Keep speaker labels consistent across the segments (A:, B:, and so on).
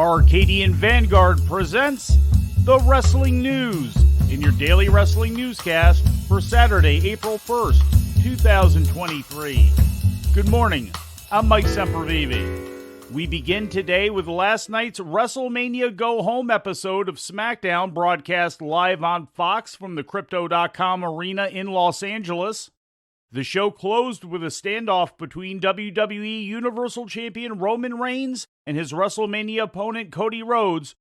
A: Arcadian Vanguard presents The Wrestling News in your daily wrestling newscast for Saturday, April 1st, 2023. Good morning, I'm Mike Sempervive. We begin today with last night's WrestleMania Go Home episode of Smackdown, broadcast live on Fox from the Crypto.com arena in Los Angeles. The show closed with a standoff between WWE Universal Champion Roman Reigns and his WrestleMania opponent Cody Rhodes.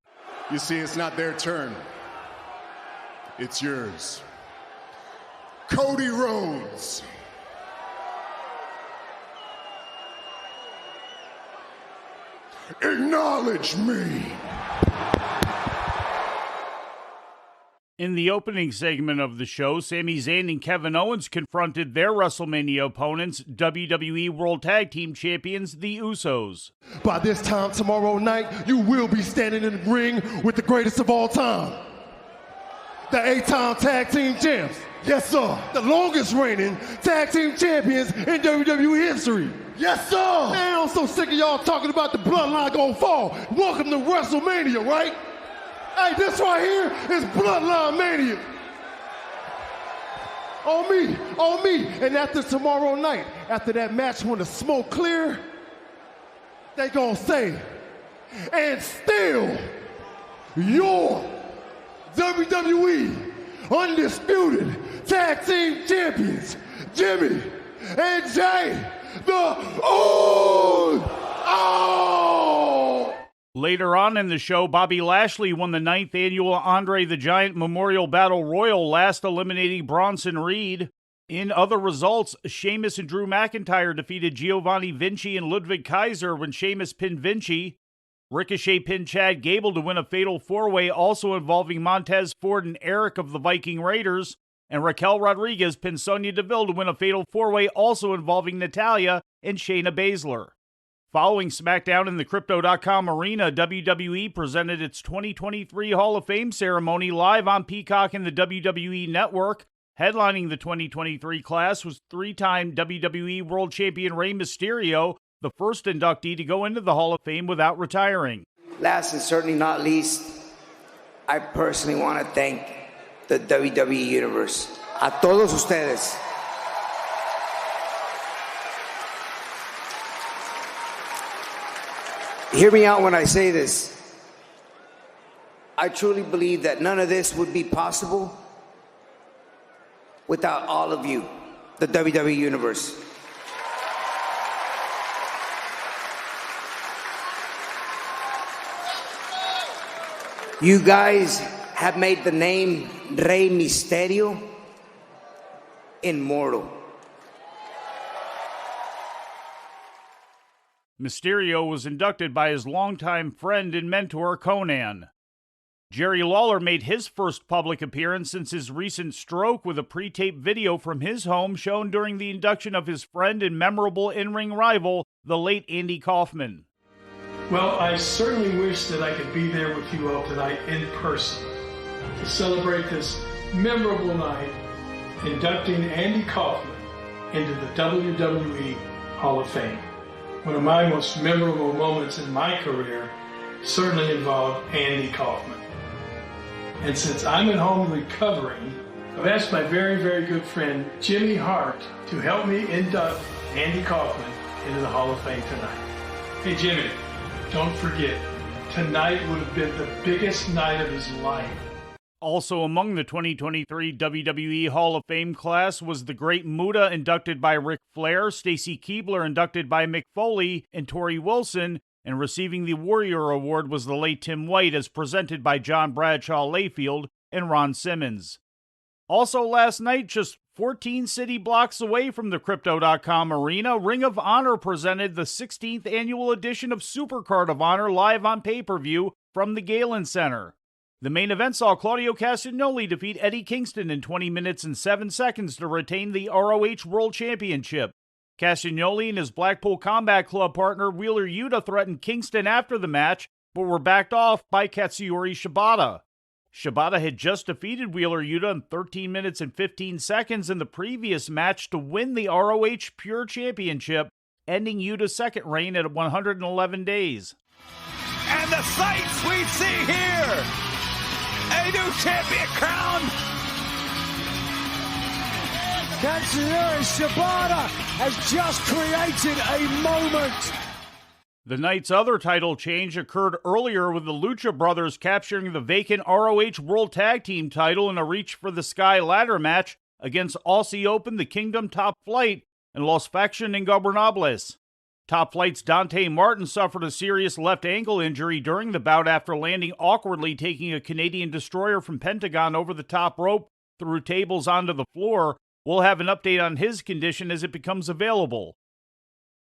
B: You see, it's not their turn. It's yours. Cody Rhodes. Acknowledge me.
A: In the opening segment of the show, Sami Zayn and Kevin Owens confronted their WrestleMania opponents, WWE World Tag Team Champions, the Usos.
C: By this time tomorrow night, you will be standing in the ring with the greatest of all time. The 8-time Tag Team Champs. Yes, sir. The longest reigning Tag Team Champions in WWE history. Yes, sir. Man, I'm so sick of y'all talking about the bloodline gonna fall. Welcome to WrestleMania, right? Hey, this right here is Bloodline Mania. On me. And after tomorrow night, after that match when the smoke clear, they gonna say, and still, your WWE Undisputed Tag Team Champions, Jimmy and Jay, the Oh!
A: Later on in the show, Bobby Lashley won the 9th annual Andre the Giant Memorial Battle Royal, last eliminating Bronson Reed. In other results, Sheamus and Drew McIntyre defeated Giovanni Vinci and Ludwig Kaiser when Sheamus pinned Vinci. Ricochet pinned Chad Gable to win a fatal four-way, also involving Montez Ford and Eric of the Viking Raiders. And Raquel Rodriguez pinned Sonya Deville to win a fatal four-way, also involving Natalya and Shayna Baszler. Following SmackDown in the Crypto.com arena, WWE presented its 2023 Hall of Fame ceremony live on Peacock and the WWE Network. Headlining the 2023 class was three-time WWE World Champion Rey Mysterio, the first inductee to go into the Hall of Fame without retiring.
D: Last and certainly not least, I personally want to thank the WWE Universe. A todos ustedes. Hear me out when I say this. I truly believe that none of this would be possible without all of you, the WWE Universe. You guys have made the name Rey Mysterio immortal.
A: Mysterio was inducted by his longtime friend and mentor, Conan. Jerry Lawler made his first public appearance since his recent stroke with a pre-taped video from his home shown during the induction of his friend and memorable in-ring rival, the late Andy Kaufman.
E: Well, I certainly wish that I could be there with you all tonight in person to celebrate this memorable night, inducting Andy Kaufman into the WWE Hall of Fame. One of my most memorable moments in my career certainly involved Andy Kaufman. And since I'm at home recovering, I've asked my very, very good friend Jimmy Hart to help me induct Andy Kaufman into the Hall of Fame tonight. Hey Jimmy, don't forget, tonight would have been the biggest night of his life.
A: Also among the 2023 WWE Hall of Fame class was the Great Muta, inducted by Ric Flair, Stacy Keibler, inducted by Mick Foley and Tori Wilson, and receiving the Warrior Award was the late Tim White, as presented by John Bradshaw Layfield and Ron Simmons. Also last night, just 14 city blocks away from the Crypto.com arena, Ring of Honor presented the 16th annual edition of Supercard of Honor live on pay-per-view from the Galen Center. The main event saw Claudio Castagnoli defeat Eddie Kingston in 20 minutes and 7 seconds to retain the ROH World Championship. Castagnoli and his Blackpool Combat Club partner Wheeler Yuta threatened Kingston after the match, but were backed off by Katsuyori Shibata. Shibata had just defeated Wheeler Yuta in 13 minutes and 15 seconds in the previous match to win the ROH Pure Championship, ending Yuta's second reign at 111 days.
B: And
F: And the sights we see here, a new champion crowned.
G: Katsuyori Shibata has just created a moment.
A: The night's other title change occurred earlier with the Lucha Brothers capturing the vacant ROH World Tag Team title in a Reach for the Sky ladder match against Aussie Open, The Kingdom, Top Flight, and Los Faction Ingobernables. Top Flight's Dante Martin suffered a serious left ankle injury during the bout after landing awkwardly, taking a Canadian Destroyer from Pentagon over the top rope through tables onto the floor. We'll have an update on his condition as it becomes available.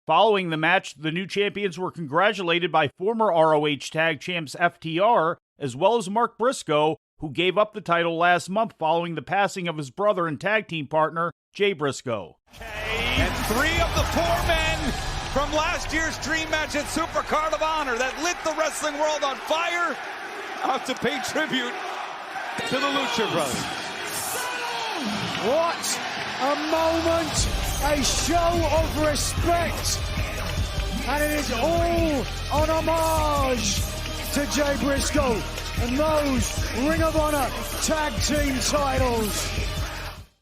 A: Following the match, the new champions were congratulated by former ROH Tag Champs FTR, as well as Mark Briscoe, who gave up the title last month following the passing of his brother and tag team partner, Jay Briscoe.
F: And 3 of the 4 men from last year's dream match at Supercard of Honor that lit the wrestling world on fire out to pay tribute to the Lucha Brothers.
G: What a moment, a show of respect, and it is all on homage to Jay Briscoe and those Ring of Honor tag team titles.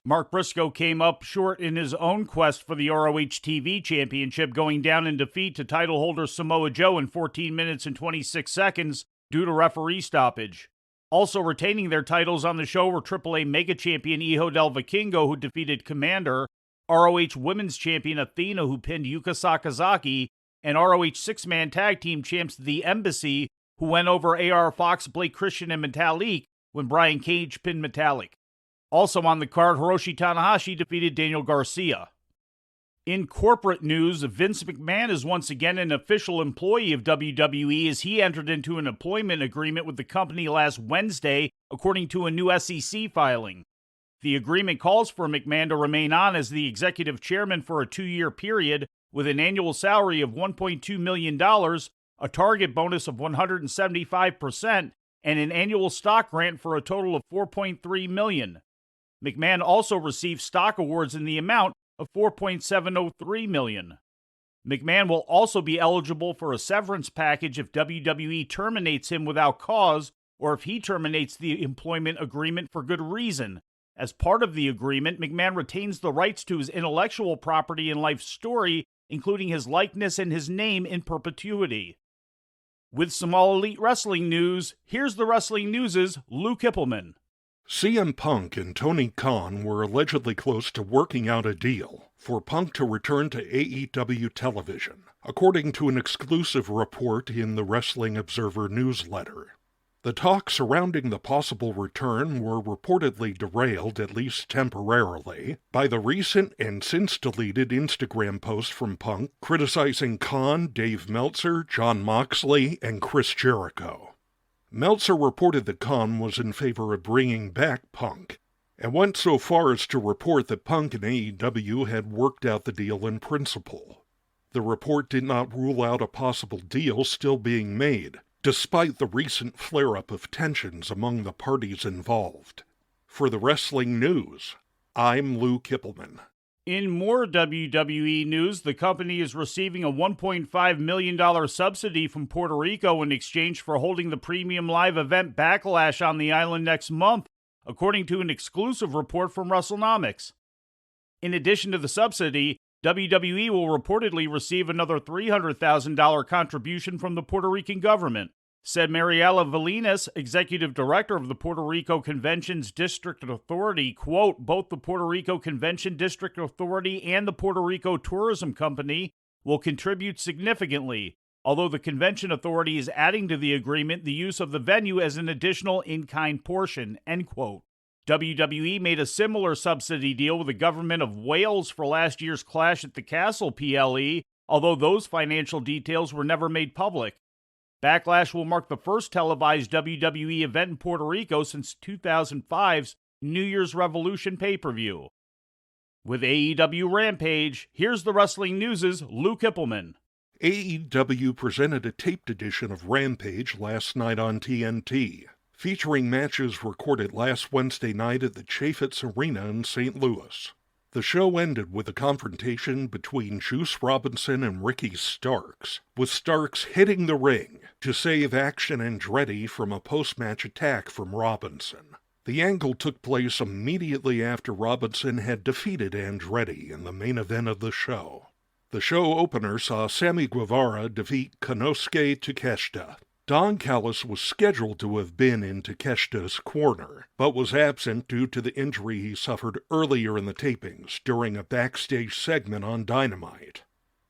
A: Mark Briscoe came up short in his own quest for the ROH TV Championship, going down in defeat to title holder Samoa Joe in 14 minutes and 26 seconds due to referee stoppage. Also retaining their titles on the show were AAA Mega Champion Hijo del Vikingo, who defeated Commander, ROH Women's Champion Athena, who pinned Yuka Sakazaki, and ROH Six-Man Tag Team Champs The Embassy, who went over AR Fox, Blake Christian, and Metallic when Brian Cage pinned Metallic. Also on the card, Hiroshi Tanahashi defeated Daniel Garcia. In corporate news, Vince McMahon is once again an official employee of WWE as he entered into an employment agreement with the company last Wednesday, according to a new SEC filing. The agreement calls for McMahon to remain on as the executive chairman for a 2-year period with an annual salary of $1.2 million, a target bonus of 175%, and an annual stock grant for a total of $4.3 million. McMahon also received stock awards in the amount of $4.703 million. McMahon will also be eligible for a severance package if WWE terminates him without cause or if he terminates the employment agreement for good reason. As part of the agreement, McMahon retains the rights to his intellectual property and life story, including his likeness and his name in perpetuity. With some All Elite Wrestling news, here's the Wrestling News' Lou Kipilman.
H: CM Punk and Tony Khan were allegedly close to working out a deal for Punk to return to AEW television, according to an exclusive report in the Wrestling Observer newsletter. The talks surrounding the possible return were reportedly derailed, at least temporarily, by the recent and since-deleted Instagram post from Punk criticizing Khan, Dave Meltzer, Jon Moxley, and Chris Jericho. Meltzer reported that Khan was in favor of bringing back Punk, and went so far as to report that Punk and AEW had worked out the deal in principle. The report did not rule out a possible deal still being made, despite the recent flare-up of tensions among the parties involved. For the Wrestling News, I'm Lou Kipilman.
A: In more WWE news, the company is receiving a $1.5 million subsidy from Puerto Rico in exchange for holding the premium live event Backlash on the island next month, according to an exclusive report from WrestleNomics. In addition to the subsidy, WWE will reportedly receive another $300,000 contribution from the Puerto Rican government, said Mariela Valinas, executive director of the Puerto Rico Convention's District Authority. Quote, both the Puerto Rico Convention District Authority and the Puerto Rico Tourism Company will contribute significantly, although the Convention Authority is adding to the agreement the use of the venue as an additional in-kind portion, end quote. WWE made a similar subsidy deal with the government of Wales for last year's Clash at the Castle PLE, although those financial details were never made public. Backlash will mark the first televised WWE event in Puerto Rico since 2005's New Year's Revolution pay-per-view. With AEW Rampage, here's the Wrestling News' Lou Kipilman.
H: AEW presented a taped edition of Rampage last night on TNT, featuring matches recorded last Wednesday night at the Chaffetz Arena in St. Louis. The show ended with a confrontation between Juice Robinson and Ricky Starks, with Starks hitting the ring to save Action Andretti from a post-match attack from Robinson. The angle took place immediately after Robinson had defeated Andretti in the main event of the show. The show opener saw Sammy Guevara defeat Konosuke Takeshita. Don Callis was scheduled to have been in Takeshita's corner, but was absent due to the injury he suffered earlier in the tapings during a backstage segment on Dynamite.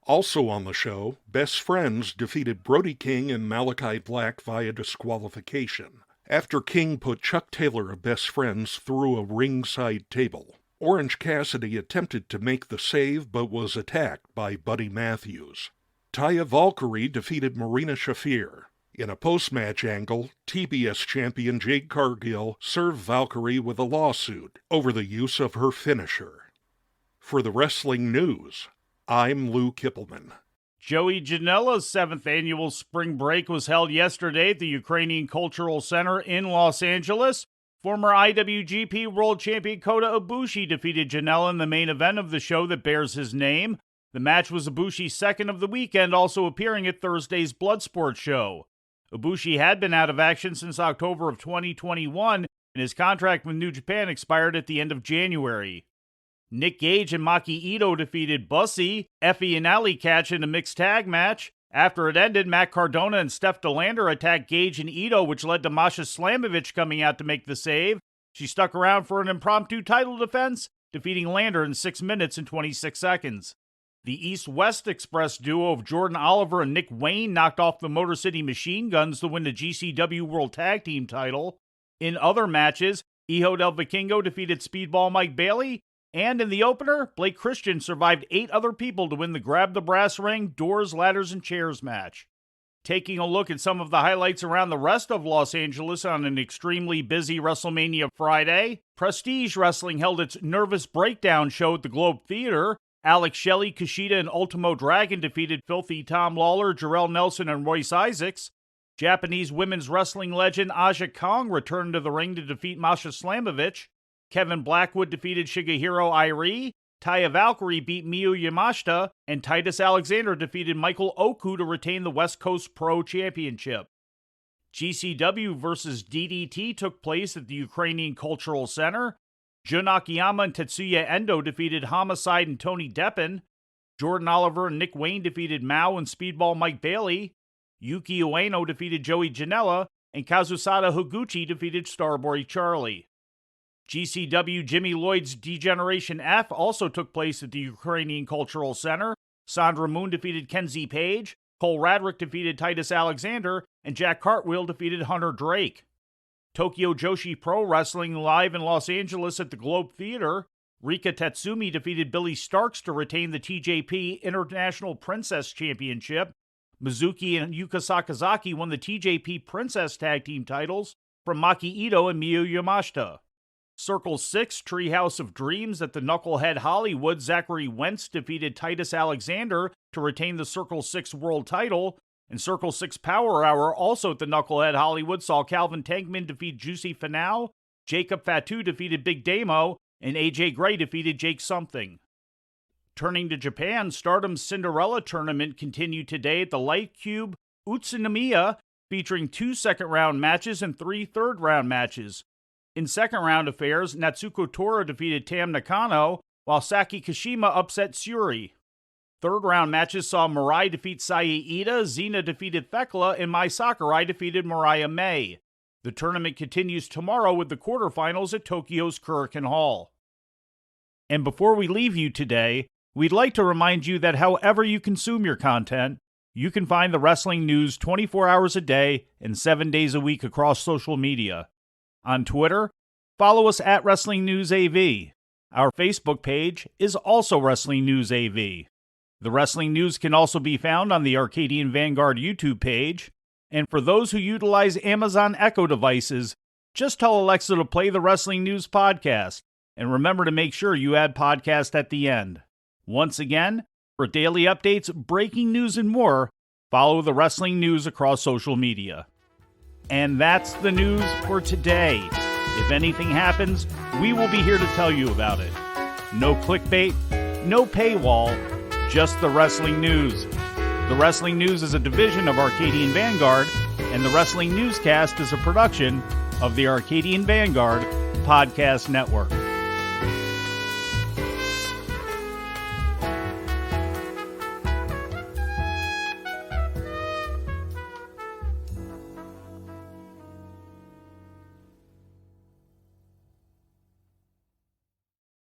H: Also on the show, Best Friends defeated Brody King and Malachi Black via disqualification, after King put Chuck Taylor of Best Friends through a ringside table. Orange Cassidy attempted to make the save but was attacked by Buddy Matthews. Taya Valkyrie defeated Marina Shafir. In a post-match angle, TBS champion Jade Cargill served Valkyrie with a lawsuit over the use of her finisher. For the wrestling news, I'm Lou Kipilman.
A: Joey Janela's 7th annual spring break was held yesterday at the Ukrainian Cultural Center in Los Angeles. Former IWGP World Champion Kota Ibushi defeated Janela in the main event of the show that bears his name. The match was Ibushi's second of the weekend, also appearing at Thursday's Bloodsport show. Ibushi had been out of action since October of 2021, and his contract with New Japan expired at the end of January. Nick Gage and Maki Ito defeated Bussy, Effie and Ali Catch in a mixed tag match. After it ended, Matt Cardona and Steph DeLander attacked Gage and Ito, which led to Masha Slamovich coming out to make the save. She stuck around for an impromptu title defense, defeating Lander in 6 minutes and 26 seconds. The East-West Express duo of Jordan Oliver and Nick Wayne knocked off the Motor City Machine Guns to win the GCW World Tag Team title. In other matches, Hijo del Vikingo defeated Speedball Mike Bailey, and in the opener, Blake Christian survived 8 other people to win the Grab the Brass Ring, Doors, Ladders, and Chairs match. Taking a look at some of the highlights around the rest of Los Angeles on an extremely busy WrestleMania Friday, Prestige Wrestling held its Nervous Breakdown show at the Globe Theater. Alex Shelley, Kushida, and Ultimo Dragon defeated Filthy Tom Lawler, Jarrell Nelson, and Royce Isaacs. Japanese women's wrestling legend Aja Kong returned to the ring to defeat Masha Slamovich. Kevin Blackwood defeated Shigehiro Irie. Taya Valkyrie beat Miyu Yamashita, and Titus Alexander defeated Michael Oku to retain the West Coast Pro Championship. GCW vs. DDT took place at the Ukrainian Cultural Center. Jun Akiyama and Tetsuya Endo defeated Homicide and Tony Deppen. Jordan Oliver and Nick Wayne defeated Mao and Speedball Mike Bailey. Yuki Ueno defeated Joey Janela, and Kazusada Higuchi defeated Starboy Charlie. GCW Jimmy Lloyd's Degeneration F also took place at the Ukrainian Cultural Center. Sandra Moon defeated Kenzie Page. Cole Radrick defeated Titus Alexander, and Jack Cartwheel defeated Hunter Drake. Tokyo Joshi Pro Wrestling live in Los Angeles at the Globe Theater. Rika Tatsumi defeated Billy Starks to retain the TJP International Princess Championship. Mizuki and Yuka Sakazaki won the TJP Princess Tag Team titles from Maki Ito and Miyu Yamashita. Circle 6 Treehouse of Dreams at the Knucklehead Hollywood, Zachary Wentz defeated Titus Alexander to retain the Circle 6 World title. And Circle 6 Power Hour, also at the Knucklehead Hollywood, saw Calvin Tankman defeat Juicy Finau, Jacob Fatu defeated Big Damo, and AJ Gray defeated Jake Something. Turning to Japan, Stardom's Cinderella tournament continued today at the Light Cube Utsunomiya, featuring 2 second-round matches and 3 third-round matches. In second-round affairs, Natsuko Tora defeated Tam Nakano, while Saki Kashima upset Suri. Third-round matches saw Mirai defeat Saya Ida, Xena defeated Thekla, and Mai Sakurai defeated Mariah May. The tournament continues tomorrow with the quarterfinals at Tokyo's Kurikan Hall. And before we leave you today, we'd like to remind you that however you consume your content, you can find the wrestling news 24 hours a day and 7 days a week across social media. On Twitter, follow us at Wrestling News AV. Our Facebook page is also Wrestling News AV. The Wrestling News can also be found on the Arcadian Vanguard YouTube page. And for those who utilize Amazon Echo devices, just tell Alexa to play the Wrestling News podcast. And remember to make sure you add podcast at the end. Once again, for daily updates, breaking news, and more, follow the Wrestling News across social media. And that's the news for today. If anything happens, we will be here to tell you about it. No clickbait, no paywall, just the wrestling news. The Wrestling News is a division of Arcadian Vanguard, and the Wrestling Newscast is a production of the Arcadian Vanguard Podcast Network.